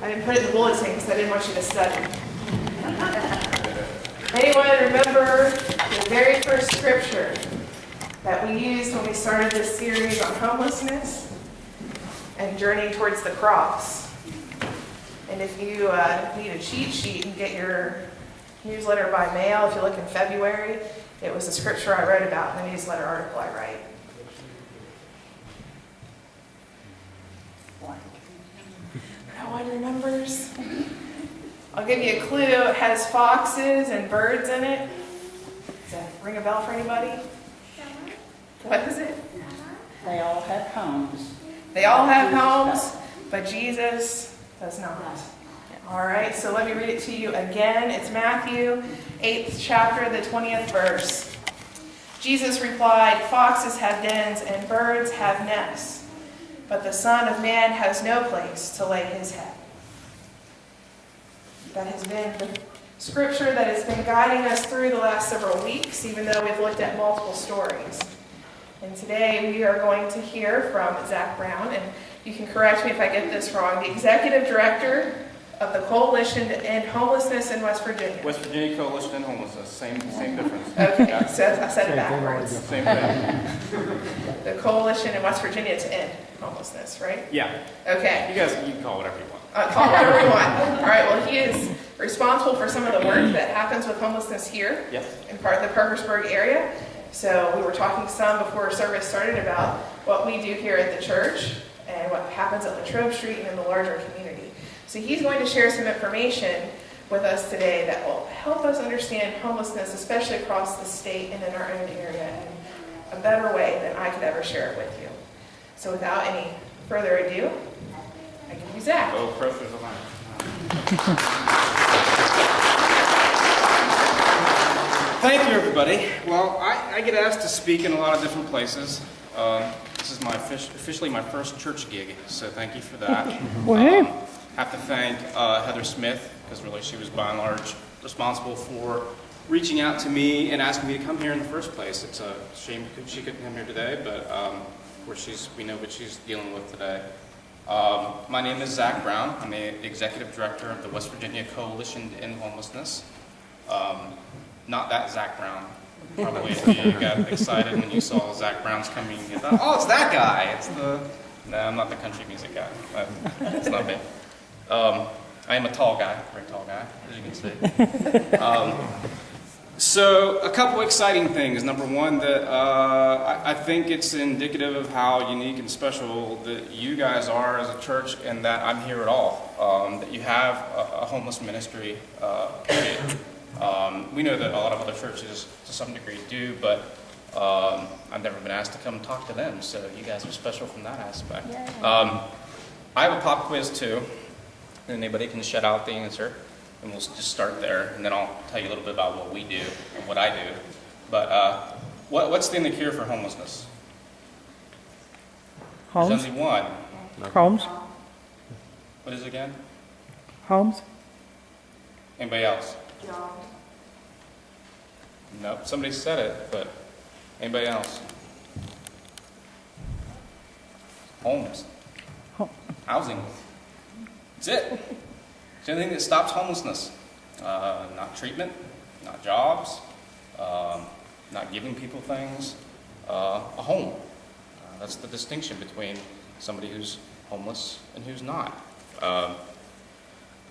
I didn't put it in the bulletin because I didn't want you to study. Anyone remember the very first scripture that we used when we started this series on homelessness and journeying towards the cross? And if you need a cheat sheet and get your newsletter by mail, if you look in February, it was the scripture I wrote about in the newsletter article I write. No one remembers? I'll give you a clue. It has foxes and birds in it. Does that ring a bell for anybody? What is it? They all have homes. They all have homes, but Jesus does not. All right, so let me read it to you again. It's Matthew 8th chapter, the 20th verse. Jesus replied, "Foxes have dens and birds have nests, but the Son of Man has no place to lay his head." That has been the scripture that has been guiding us through the last several weeks, even though we've looked at multiple stories. And today we are going to hear from Zack Brown, and you can correct me if I get this wrong, the Executive Director of the Coalition to End Homelessness in West Virginia. West Virginia Coalition to End Homelessness, same difference. Okay, Yeah. so I said it backwards. Same thing. The Coalition in West Virginia to End Homelessness, right? Yeah. Okay. You can call it whatever you want. Call it whatever you want. All right, well, he is responsible for some of the work that happens with homelessness here Yes. in part of the Parkersburg area. So we were talking some before service started about what we do here at the church and what happens at Latrobe Street and in the larger community. So he's going to share some information with us today that will help us understand homelessness, especially across the state and in our own area, in a better way than I could ever share it with you. So without any further ado, I give you Zack. Oh, pressure's on. Thank you, everybody. Well, I get asked to speak in a lot of different places. This is officially my first church gig, so thank you for that. Have to thank Heather Smith, because really she was by and large responsible for reaching out to me and asking me to come here in the first place. It's a shame she couldn't come here today, but of course we know what she's dealing with today. My name is Zack Brown. I'm the Executive Director of the West Virginia Coalition to End Homelessness. Not that Zack Brown. Probably you got excited when you saw Zack Brown's coming. You thought, oh, it's that guy. No, I'm not the country music guy. It's not me. I am a tall guy, very tall guy, as you can see. So a couple exciting things. Number one, that I think it's indicative of how unique and special that you guys are as a church, and that I'm here at all. That you have a homeless ministry, period. We know that a lot of other churches to some degree do, but I've never been asked to come talk to them, so you guys are special from that aspect. I have a pop quiz too, and anybody can shout out the answer, and we'll just start there, and then I'll tell you a little bit about what we do and what I do. But what's the cure for homelessness? Homes. There's only one. Homes. What is it again? Homes. Anybody else? Nope, somebody said it, but anybody else? Homes. Housing. That's it. It's the only thing that stops homelessness. Not treatment, not jobs, not giving people things. A home. That's the distinction between somebody who's homeless and who's not. A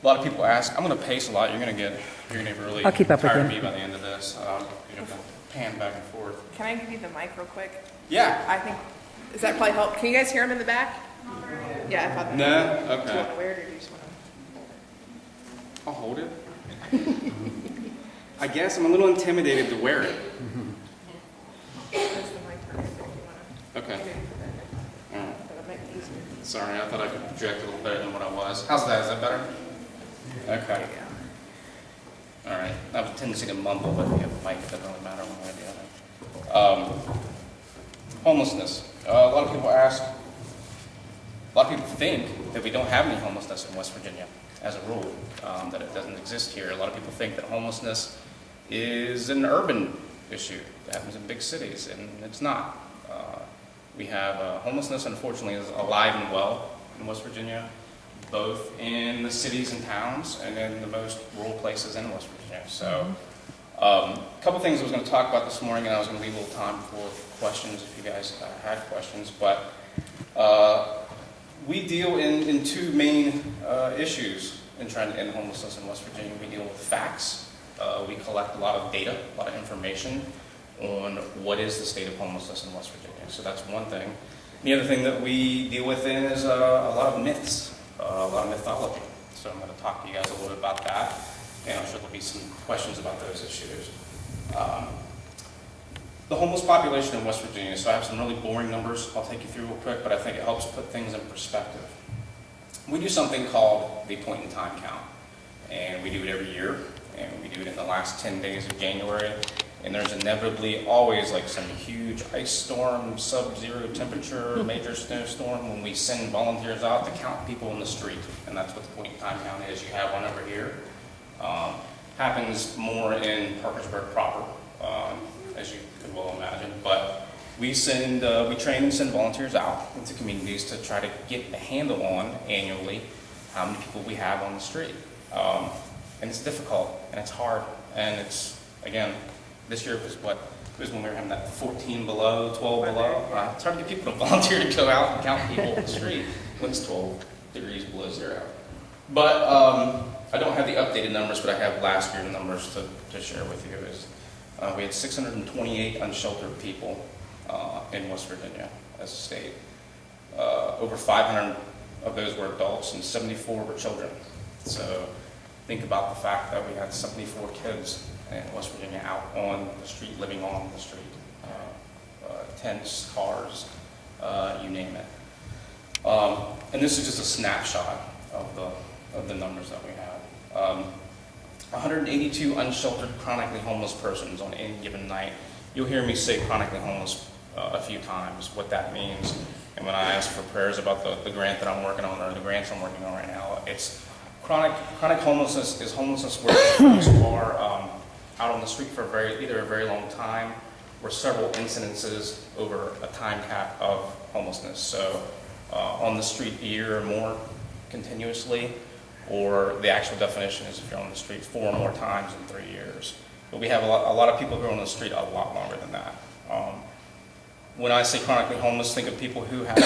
lot of people ask, I'm going to pace a lot, you're going to get really I'll keep up with tired of you. me by the end of this. You're going to pan back and forth. Can I give you the mic real quick? Yeah. I think, does that probably help? Can you guys hear him in the back? Yeah, I thought that. No? Do you want Okay. to wear it or do you just want to? I'll hold it. I guess I'm a little intimidated to wear it. That's the mic for if you want to. Okay. All right. That'll make it easier. Sorry, I thought I could project a little better than what I was. How's that? Is that better? Okay. All right. I have a tendency to mumble, but if you have a mic, it doesn't really matter one way or the other. Homelessness. A lot of people ask, a lot of people think that we don't have any homelessness in West Virginia as a rule, that it doesn't exist here. A lot of people think that homelessness is an urban issue that happens in big cities, and it's not. We have homelessness, unfortunately, is alive and well in West Virginia. both in the cities and towns and in the most rural places in West Virginia. So a couple things I was going to talk about this morning, and I was going to leave a little time for questions if you guys had questions. But we deal in two main issues in trying to end homelessness in West Virginia. We deal with facts. We collect a lot of data, a lot of information on what is the state of homelessness in West Virginia. So that's one thing. The other thing that we deal with is a lot of myths, a lot of mythology. So I'm going to talk to you guys a little bit about that, and I'm sure there'll be some questions about those issues. The homeless population in West Virginia, so I have some really boring numbers I'll take you through real quick, but I think it helps put things in perspective. We do something called the point in time count, and we do it every year, and we do it in the last 10 days of January, and there's inevitably always like some huge ice storm, sub-zero temperature, major snowstorm when we send volunteers out to count people in the street, and that's what the point in time count is. You have one over here. Happens more in Parkersburg proper, as you could well imagine, but we train and send volunteers out into communities to try to get a handle on annually how many people we have on the street. And it's difficult, and it's hard, and it's, again, this year was when we were having that 14 below, 12 below. It's hard to get people to volunteer to go out and count people on the street when it's 12 degrees below zero. But I don't have the updated numbers, but I have last year's numbers to share with you. We had 628 unsheltered people in West Virginia as a state. Over 500 of those were adults and 74 were children. So think about the fact that we had 74 kids in West Virginia out on the street, living on the street. Tents, cars, you name it. And this is just a snapshot of the numbers that we have. 182 unsheltered chronically homeless persons on any given night. You'll hear me say chronically homeless a few times, what that means. And when I ask for prayers about the grant that I'm working on, or the grants I'm working on right now, it's chronic homelessness is homelessness where folks are out on the street for either a very long time or several incidences over a time cap of homelessness. So on the street a year or more continuously, or the actual definition is if you're on the street 4 or more times in 3 years. But we have a lot of people who are on the street a lot longer than that. When I say chronically homeless, think of people who have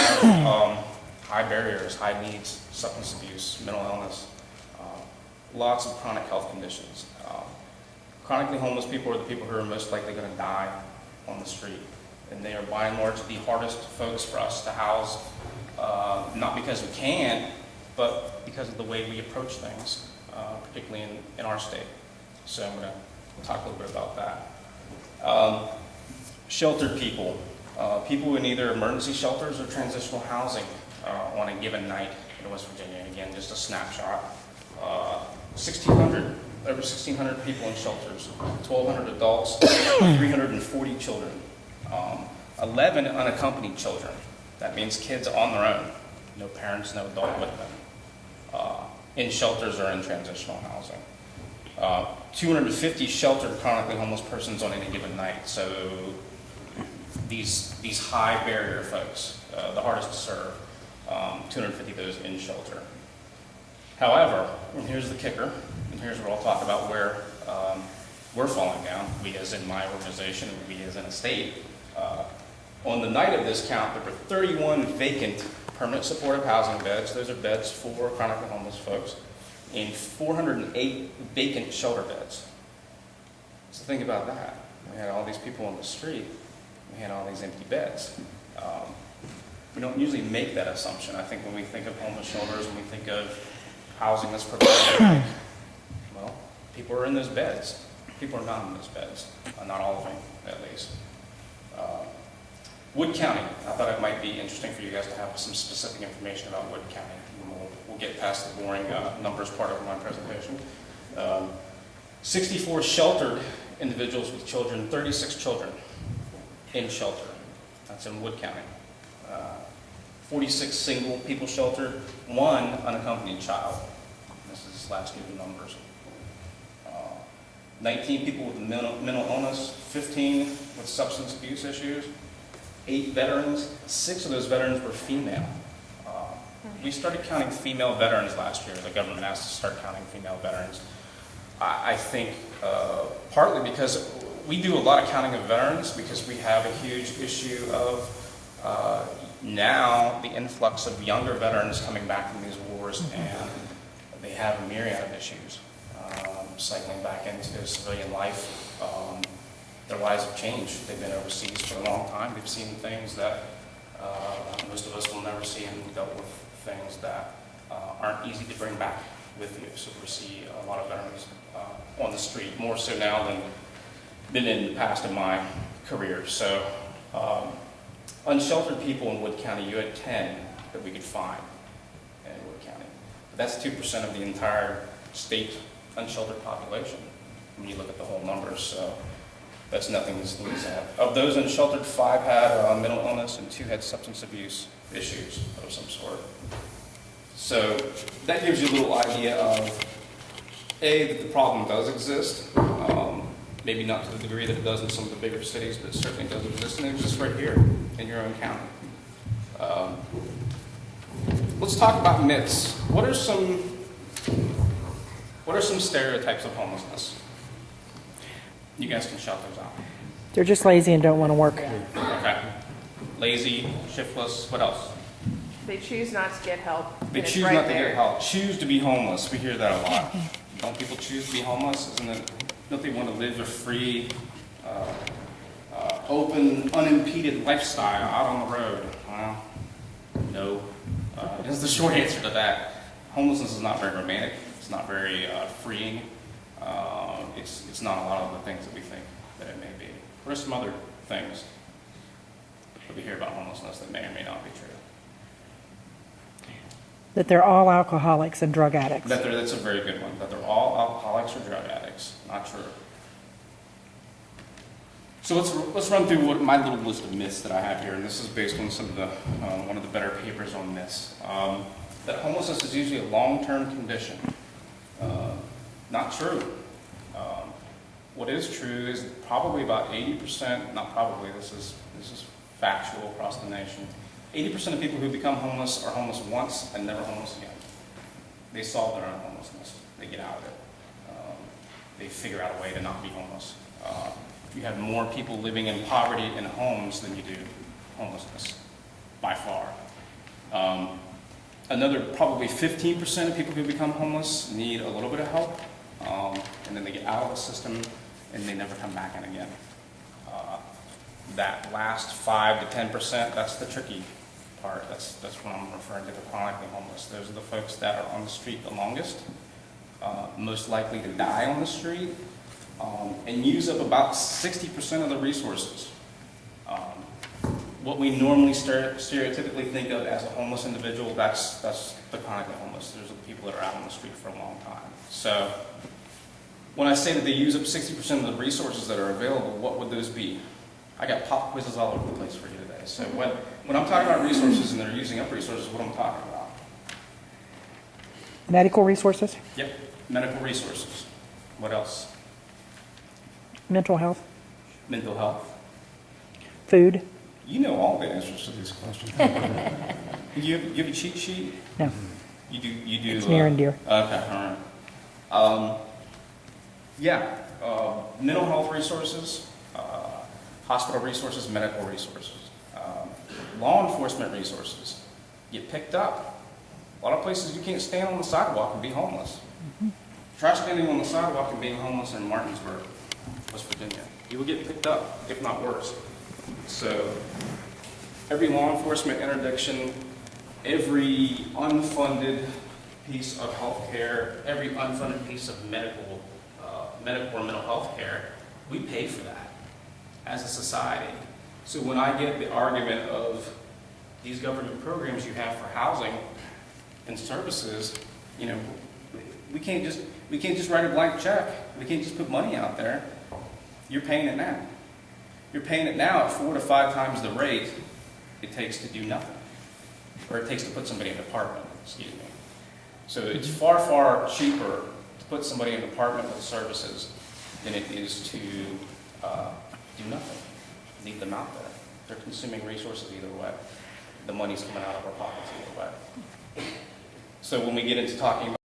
high barriers, high needs, substance abuse, mental illness, lots of chronic health conditions. Chronically homeless people are the people who are most likely going to die on the street. And they are by and large the hardest folks for us to house, not because we can't, but because of the way we approach things, particularly in our state. So I'm going to talk a little bit about that. Sheltered people. People in either emergency shelters or transitional housing on a given night in West Virginia. Again, just a snapshot. 1,600, over 1,600 people in shelters, 1,200 adults, 340 children, 11 unaccompanied children. That means kids on their own, no parents, no adult with them, in shelters or in transitional housing. 250 sheltered chronically homeless persons on any given night. So these high barrier folks, the hardest to serve, 250 of those in shelter. However, and here's the kicker, and here's where I'll talk about where we're falling down, we as in my organization, and we as in a state. On the night of this count, there were 31 vacant permanent supportive housing beds. Those are beds for chronically homeless folks, and 408 vacant shelter beds. So think about that. We had all these people on the street. We had all these empty beds. We don't usually make that assumption. I think when we think of homeless shelters, when we think of housing that's provided, well, people are in those beds. People are not in those beds. Not all of them, at least. Wood County. I thought it might be interesting for you guys to have some specific information about Wood County. We'll get past the boring numbers part of my presentation. 64 sheltered individuals with children, 36 children in shelter. That's in Wood County. 46 single people sheltered, 1 unaccompanied child. This is last year's numbers. 19 people with mental illness, 15 with substance abuse issues, 8 veterans. 6 of those veterans were female. We started counting female veterans last year. The government asked us to start counting female veterans. I think partly because we do a lot of counting of veterans because we have a huge issue of now the influx of younger veterans coming back from these wars, and they have a myriad of issues. Cycling back into civilian life, their lives have changed. They've been overseas for a long time. They've seen things that most of us will never see, and dealt with things that aren't easy to bring back with you. So we see a lot of veterans on the street, more so now than in the past in my career. So unsheltered people in Wood County, you had 10 that we could find in Wood County. But that's 2% of the entire state unsheltered population when you look at the whole numbers. So that's nothing to sneeze at. Of those unsheltered, 5 had mental illness and 2 had substance abuse issues of some sort. So that gives you a little idea of, A, that the problem does exist. Maybe not to the degree that it does in some of the bigger cities, but it certainly does exist, and it exists right here in your own county. Let's talk about myths. What are some stereotypes of homelessness? You guys can shout those out. They're just lazy and don't want to work. Okay. Lazy, shiftless, what else? They choose not to get help. They and it's choose right not to there. get help. Choose to be homeless. We hear that a lot. Don't people choose to be homeless? Don't they want to live a free, open, unimpeded lifestyle out on the road? Well, no. Is the short answer to that. Homelessness is not very romantic. It's not very freeing. It's not a lot of the things that we think that it may be. What are some other things that we hear about homelessness that may or may not be true? That they're all alcoholics and drug addicts. That's a very good one. That they're all alcoholics or drug addicts. Not true. So let's run through my little list of myths that I have here, and this is based on some of the one of the better papers on myths. That homelessness is usually a long-term condition. Not true. What is true is probably about 80%. Not probably. This is factual across the nation. 80% of people who become homeless are homeless once and never homeless again. They solve their own homelessness. They get out of it. They figure out a way to not be homeless. You have more people living in poverty in homes than you do homelessness, by far. Another probably 15% of people who become homeless need a little bit of help, and then they get out of the system and they never come back in again. That last 5 to 10%, that's the tricky part. That's what I'm referring to, the chronically homeless. Those are the folks that are on the street the longest, most likely to die on the street, and use up about 60% of the resources. What we normally stereotypically think of as a homeless individual, that's the chronically homeless. Those are the people that are out on the street for a long time. So when I say that they use up 60% of the resources that are available, what would those be? I got pop quizzes all over the place for you today. So when I'm talking about resources and they're using up resources, what I'm talking about? Medical resources, Yep, medical resources. What else? mental health, Mental health. food. You know all the answers to these questions. you have a cheat sheet? No, You do. it's near and dear. Okay, all right. Mental health resources, hospital resources, medical resources, law enforcement resources. Get picked up. A lot of places you can't stand on the sidewalk and be homeless. Try standing on the sidewalk and being homeless in Martinsburg, West Virginia. You will get picked up, if not worse. So every law enforcement interdiction, every unfunded piece of health care, every unfunded piece of medical or mental health care, we pay for that as a society. So when I get the argument of these government programs you have for housing and services, we can't just write a blank check. We can't just put money out there. You're paying it now. You're paying it now at 4 to 5 times the rate it takes to do nothing, or it takes to put somebody in an apartment, excuse me. So it's far, far cheaper to put somebody in an apartment with services than it is to do nothing, leave them out there. They're consuming resources either way. The money's coming out of our pockets either way. So when we get into talking about